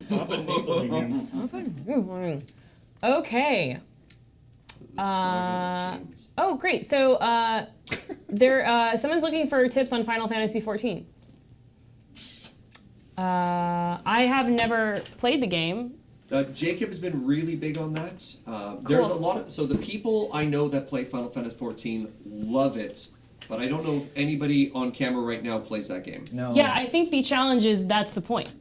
Stop enabling him. Okay. Oh, great. So someone's looking for tips on Final Fantasy XIV. I have never played the game. Jacob has been really big on that. There's a lot of... So the people I know that play Final Fantasy XIV love it, but I don't know if anybody on camera right now plays that game. No. Yeah, I think the challenge is that's the point.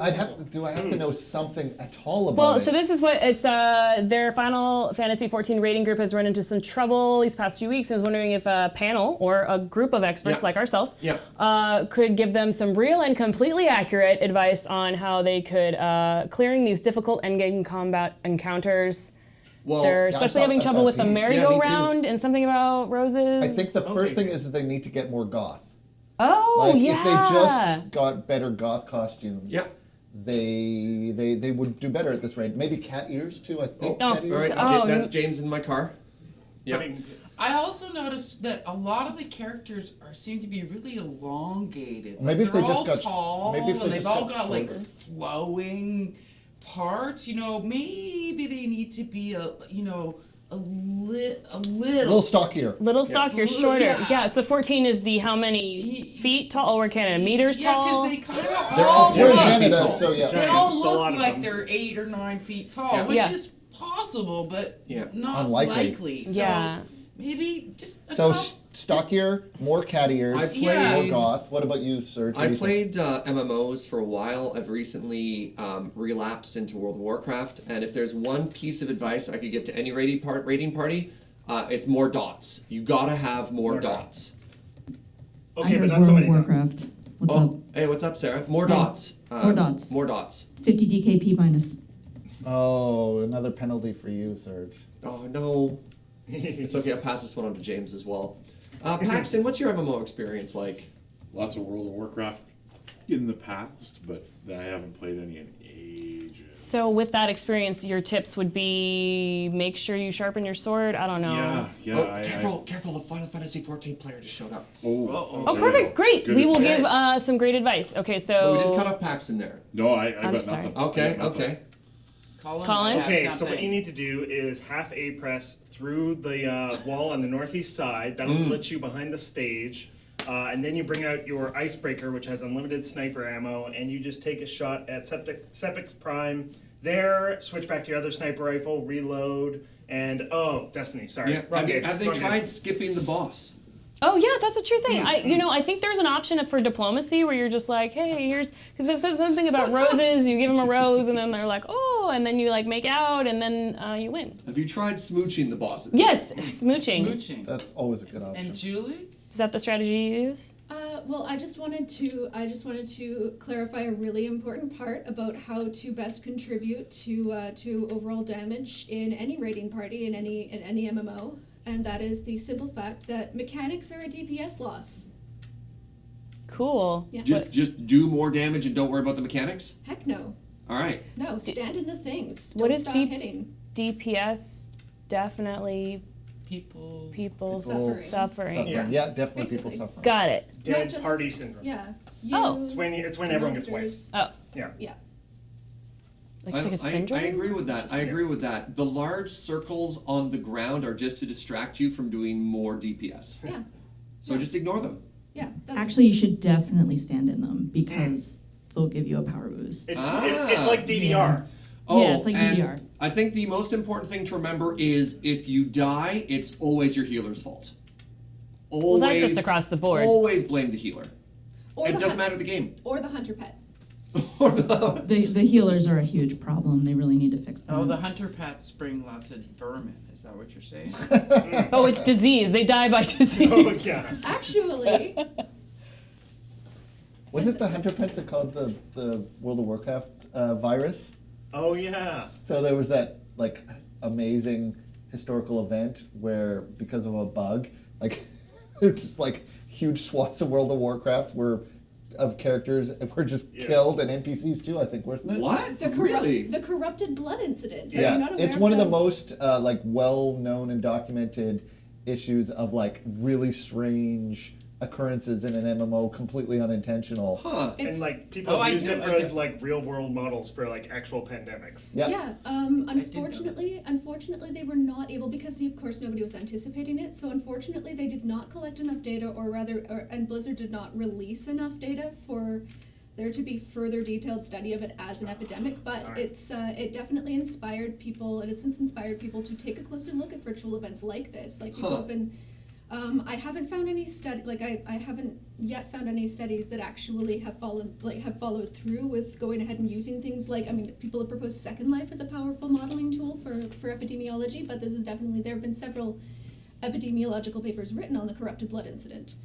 I have to know something at all about it? Well, so this is what it's. Their Final Fantasy XIV rating group has run into some trouble these past few weeks. I was wondering if a panel or a group of experts like ourselves could give them some real and completely accurate advice on how they could clearing these difficult endgame combat encounters. Well, they're especially having trouble with the merry-go-round and something about roses. I think the first thing is that they need to get more goth. Oh, like, yeah. If they just got better goth costumes, they would do better at this rate. Maybe cat ears too. I think. Oh, cat ears. all right. That's James in my car. Yeah. I also noticed that a lot of the characters seem to be really elongated. Maybe like if they they're just all got tall, maybe if and they they've just all got got like shorter. flowing parts. You know, maybe they need to be a little stockier. Little stockier, shorter. Yeah, so 14 is the how many feet tall? Or Canada, meters tall? Yeah, because they kind of They're all all 4 look, feet tall. So yeah. they all look like they're 8 or 9 feet tall, which is possible, but not likely. So maybe just a stockier, more cat ears, more goth. What about you, Serge? I played MMOs for a while. I've recently relapsed into World of Warcraft, and if there's one piece of advice I could give to any raiding party, it's more dots. You gotta have more dots. Okay, but not so many Warcraft. What's up? Hey, what's up, Sarah? More dots. More dots. More dots. 50 DKP minus. Oh, another penalty for you, Serge. Oh, no. It's okay, I'll pass this one on to James as well. Paxton, what's your MMO experience like? Lots of World of Warcraft in the past, but I haven't played any in ages. So with that experience, your tips would be make sure you sharpen your sword? I don't know. Yeah. Careful, the Final Fantasy XIV player just showed up. Oh, perfect, great. We will give some great advice. Okay, so... we didn't cut off Paxton there. No, I got nothing. Okay. Colin? Okay, so what you need to do is half A press through the wall on the northeast side. That'll glitch you behind the stage. And then you bring out your icebreaker, which has unlimited sniper ammo, and you just take a shot at Sepix Prime. There, switch back to your other sniper rifle, reload, and Destiny, sorry. Yeah, have they tried skipping the boss? Oh yeah, that's a true thing. I think there's an option for diplomacy where you're just like, hey, here's, because it says something about roses. You give them a rose, and then they're like, oh, and then you like make out, and then you win. Have you tried smooching the bosses? Yes, smooching. That's always a good option. And Julie? Is that the strategy you use? Well, I just wanted to clarify a really important part about how to best contribute to overall damage in any raiding party in any MMO. And that is the simple fact that mechanics are a DPS loss. Cool. Yeah. Just do more damage and don't worry about the mechanics? Heck no. All right. No, stand in the things. What Don't is stop hitting. DPS? Definitely people suffering. Yeah, definitely people suffering. Got it. Dead party syndrome. Yeah. It's when everyone gets wiped. Oh. Yeah. Like it's like a syndrome? I agree with that. The large circles on the ground are just to distract you from doing more DPS. Yeah. So just ignore them. Yeah. Actually, you should definitely stand in them because they'll give you a power boost. It's like DDR. Yeah, it's like DDR. I think the most important thing to remember is if you die, it's always your healer's fault. Always, well, that's just across the board. Always blame the healer. Or it doesn't matter the game. Or the hunter pet. The healers are a huge problem. They really need to fix them. Oh, the hunter pets bring lots of vermin. Is that what you're saying? Oh, it's disease. They die by disease. Oh, yeah. Actually. Was it the hunter pet that called the World of Warcraft virus? Oh, yeah. So there was that like amazing historical event where because of a bug, like there's just like huge swaths of World of Warcraft of characters were just killed, and NPCs too, I think, wasn't it? What? The corrupted blood incident. Yeah, Are you not aware it's one of that? the most like well-known and documented issues of like really strange occurrences in an MMO completely unintentional. And like people used it as like real world models for like actual pandemics. Yeah. Unfortunately, they were not able, because of course nobody was anticipating it. So unfortunately, they did not collect enough data, and Blizzard did not release enough data for there to be further detailed study of it as an epidemic. But it definitely inspired people. It has since inspired people to take a closer look at virtual events like this. Like people have been. I haven't found any I haven't yet found any studies that actually have followed through with going ahead and using things like, people have proposed Second Life as a powerful modeling tool for epidemiology, but this is definitely, there have been several epidemiological papers written on the corrupted blood incident.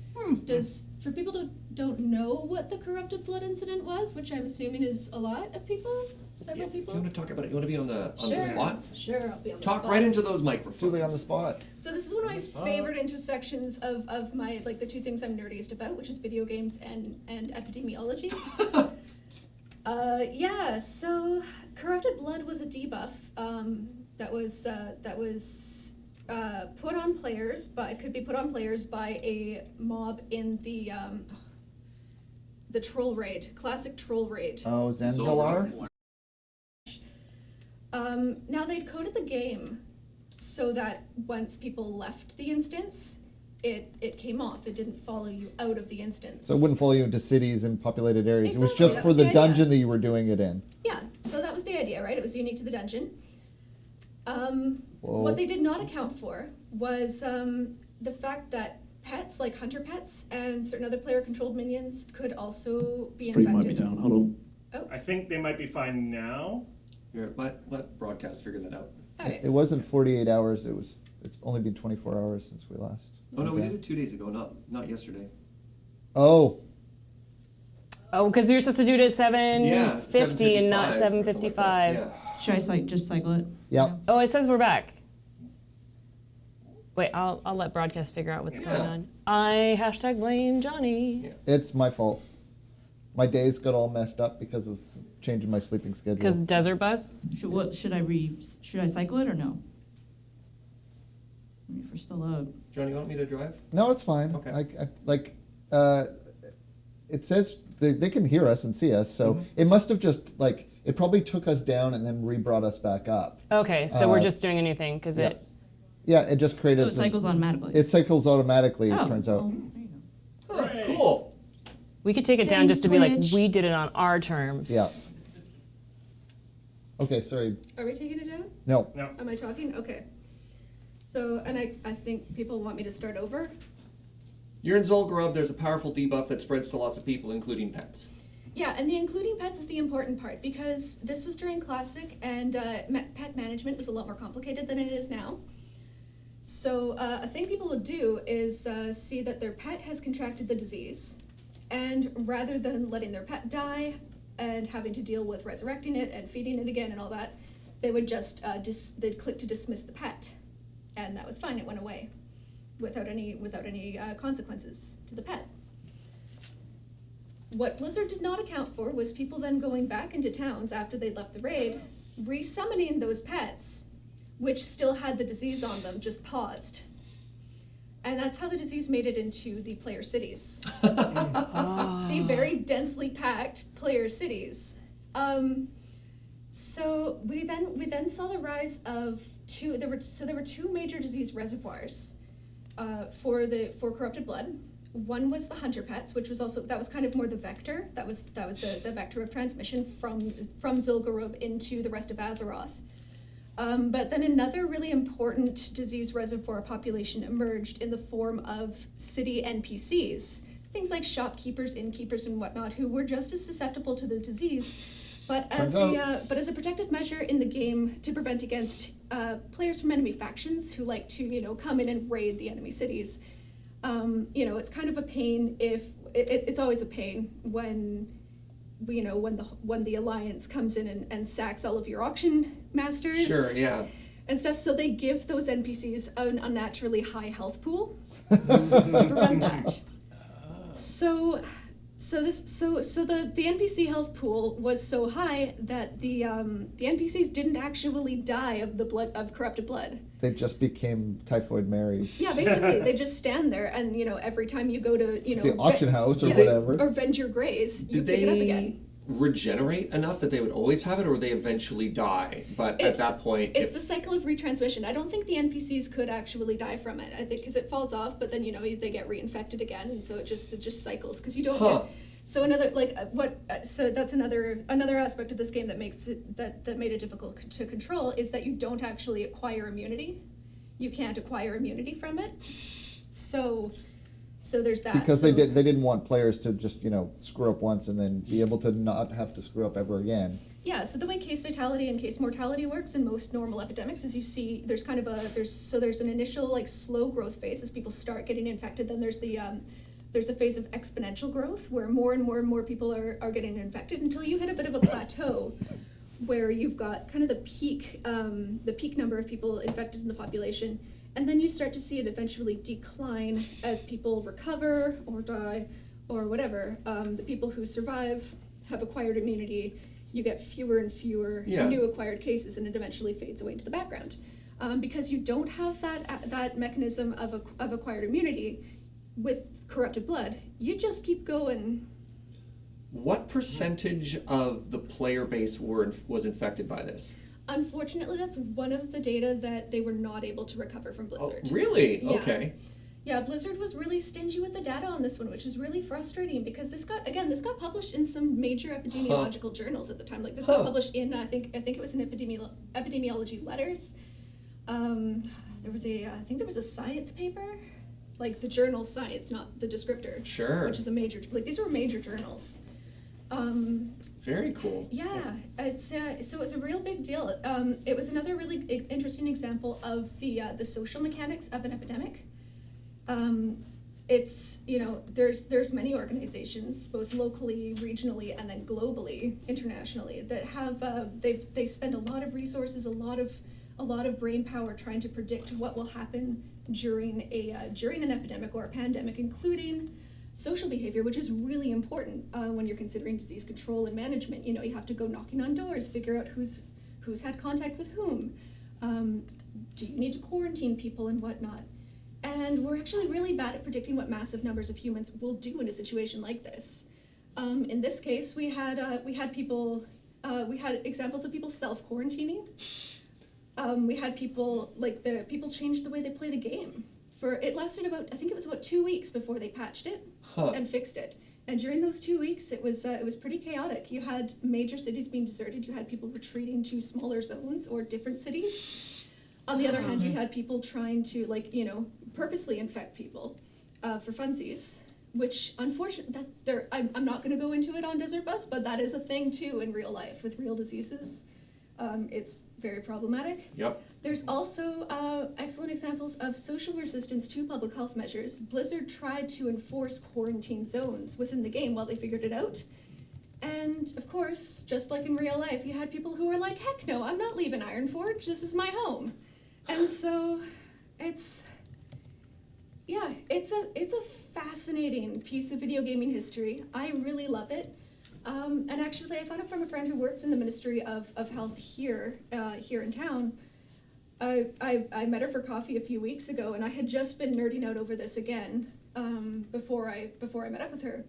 For people who don't know what the corrupted blood incident was, which I'm assuming is a lot of people, several people. You want to talk about it? You want to be on the spot? Sure, I'll be on the spot. Talk right into those microphones. Truly on the spot. So this is one of my favorite intersections of my, like, the two things I'm nerdiest about, which is video games and epidemiology. So corrupted blood was a debuff that was put on players, but it could be put on players by a mob in the troll raid, classic troll raid. Oh, Zanzilar? Now they'd coded the game so that once people left the instance, it came off. It didn't follow you out of the instance. So it wouldn't follow you into cities and populated areas. Exactly. It was just for the dungeon that you were doing it in. Yeah, so that was the idea, right? It was unique to the dungeon. What they did not account for was the fact that pets, like hunter pets and certain other player-controlled minions, could also be infected. Stream might be down. Hold on. Oh. I think they might be fine now. Here, let broadcast figure that out. Okay. It wasn't 48 hours. It's only been 24 hours since we last. Oh no, we did it 2 days ago, not yesterday. Oh, because we were supposed to do it at 7:50 and not 7:55. Yeah. Should I just cycle it? yeah. Oh, it says we're back. Wait, I'll let broadcast figure out what's going on. I #blame Johnny. Yeah. It's my fault. My days got all messed up because of changing my sleeping schedule. Because Desert Bus? Should I cycle it or no? Let me first still load. Johnny, you want me to drive? No, it's fine. Okay. It says they can hear us and see us, so it must have just it probably took us down and then re-brought us back up. Okay, so we're just doing anything because it. Yeah, it just created. So it cycles automatically. It cycles automatically. It turns out. There you go. Oh, cool. We could take it down just to be like, we did it on our terms. Yeah. Okay, sorry. Are we taking it down? No. Am I talking? Okay. So, and I think people want me to start over. You're in Zul'Gurub, there's a powerful debuff that spreads to lots of people, including pets. Yeah, and the including pets is the important part, because this was during Classic, and pet management was a lot more complicated than it is now. So a thing people would do is see that their pet has contracted the disease, and rather than letting their pet die and having to deal with resurrecting it and feeding it again and all that, they would just they'd click to dismiss the pet, and that was fine. It went away without any consequences to the pet. What Blizzard did not account for was people then going back into towns after they left the raid, resummoning those pets, which still had the disease on them, just paused. And that's how the disease made it into the player cities. The very densely packed player cities. So we then saw the rise of there were two major disease reservoirs for corrupted blood. One was the hunter pets, which was that was kind of more the vector. That was the vector of transmission from Zul'Gurub into the rest of Azeroth. But then another really important disease reservoir population emerged in the form of city NPCs, things like shopkeepers, innkeepers, and whatnot, who were just as susceptible to the disease, but as a protective measure in the game to prevent against players from enemy factions who like to come in and raid the enemy cities. It's kind of a pain it's always a pain when the Alliance comes in and sacks all of your auction masters. Sure, yeah. And stuff, so they give those NPCs an unnaturally high health pool to prevent that. So So the NPC health pool was so high that the NPCs didn't actually die of corrupted blood. They just became Typhoid Marys. Yeah, basically they just stand there, and every time you go to the auction house or whatever, or venge your grays, you pick it up again. Regenerate enough that they would always have it, or would they eventually die? But at that point, it's the cycle of retransmission. I don't think the NPCs could actually die from it. I think because it falls off, but then they get reinfected again, and so it just cycles because you don't. So another so that's another aspect of this game that makes it that made it difficult to control is that you don't actually acquire immunity. You can't acquire immunity from it. So there's that. Because they didn't want players to just screw up once and then be able to not have to screw up ever again. Yeah. So the way case fatality and case mortality works in most normal epidemics is you see there's kind of there's an initial slow growth phase as people start getting infected. Then there's a phase of exponential growth where more and more and more people are getting infected until you hit a bit of a plateau where you've got kind of the peak number of people infected in the population. And then you start to see it eventually decline as people recover or die or whatever. The people who survive have acquired immunity. You get fewer and fewer new acquired cases, and it eventually fades away into the background. Because you don't have that mechanism of acquired immunity with corrupted blood, you just keep going. What percentage of the player base was infected by this? Unfortunately, that's one of the data that they were not able to recover from Blizzard. Oh, really? Yeah. Okay. Yeah, Blizzard was really stingy with the data on this one, which is really frustrating because this got published in some major epidemiological journals at the time. Like this got published in I think it was in epidemiology letters. There was a science paper, like the journal Science, not the descriptor. Sure. Which is a major these were major journals. Very cool. Yeah, so it's a real big deal. It was another really interesting example of the social mechanics of an epidemic. It's there's many organizations, both locally, regionally, and then globally, internationally, that have they spend a lot of resources, a lot of brain power trying to predict what will happen during an epidemic or a pandemic, including social behavior, which is really important when you're considering disease control and management. You have to go knocking on doors, figure out who's had contact with whom. Do you need to quarantine people and whatnot? And we're actually really bad at predicting what massive numbers of humans will do in a situation like this. In this case, we had examples of people self-quarantining. We had people people changed the way they play the game. It lasted about 2 weeks before they patched it and fixed it. And during those 2 weeks, it was pretty chaotic. You had major cities being deserted. You had people retreating to smaller zones or different cities. On the other hand, you had people trying to purposely infect people for funsies, which unfortunately I'm not going to go into it on Desert Bus, but that is a thing too in real life with real diseases. It's very problematic. Yep. There's also excellent examples of social resistance to public health measures. Blizzard tried to enforce quarantine zones within the game while they figured it out. And, of course, just like in real life, you had people who were like, heck no, I'm not leaving Ironforge, this is my home. And so, it's a fascinating piece of video gaming history. I really love it. And actually, I found it from a friend who works in the Ministry of Health here in town. I met her for coffee a few weeks ago, and I had just been nerding out over this again before I met up with her.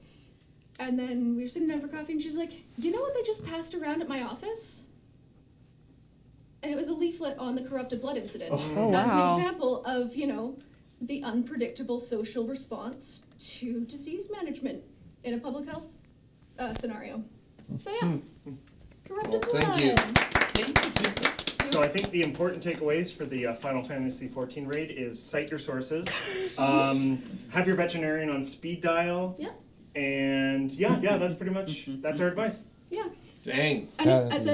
And then we were sitting down for coffee, and she's like, "You know what they just passed around at my office?" And it was a leaflet on the corrupted blood incident. Oh, wow. As an example of the unpredictable social response to disease management in a public health scenario. So yeah, corrupted blood. Thank you. So I think the important takeaways for the Final Fantasy XIV raid is cite your sources, have your veterinarian on speed dial, and that's pretty much that's our advice. Yeah. Dang. And as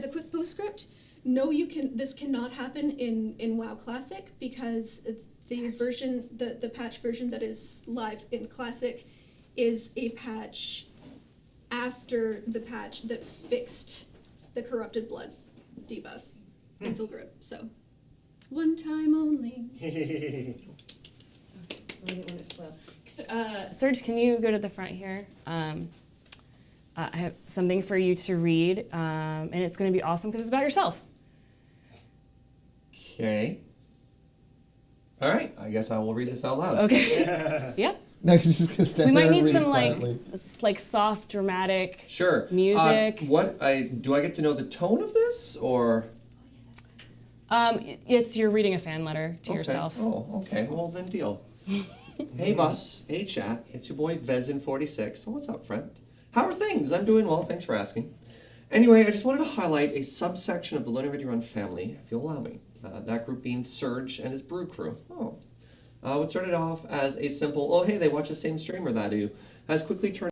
a quick postscript, no, this cannot happen in WoW Classic because the patch version that is live in Classic is a patch after the patch that fixed the corrupted blood debuff in Silgrib. So, one time only. Serge, can you go to the front here? I have something for you to read, and it's going to be awesome because it's about yourself. Okay. All right. I guess I will read this out loud. Okay. Yeah. No, she's just gonna stand We might there and need read some quietly. like soft, dramatic Sure. music. Do I get to know the tone of this or? It's you're reading a fan letter to yourself. Oh, okay. Well, then deal. Hey, boss. Hey, chat. It's your boy Vezin46. What's up, friend? How are things? I'm doing well. Thanks for asking. Anyway, I just wanted to highlight a subsection of the Learning Ready Run family, if you'll allow me. That group being Serge and his brew crew. What started off as a simple, oh, hey, they watch the same streamer that I do, has quickly turned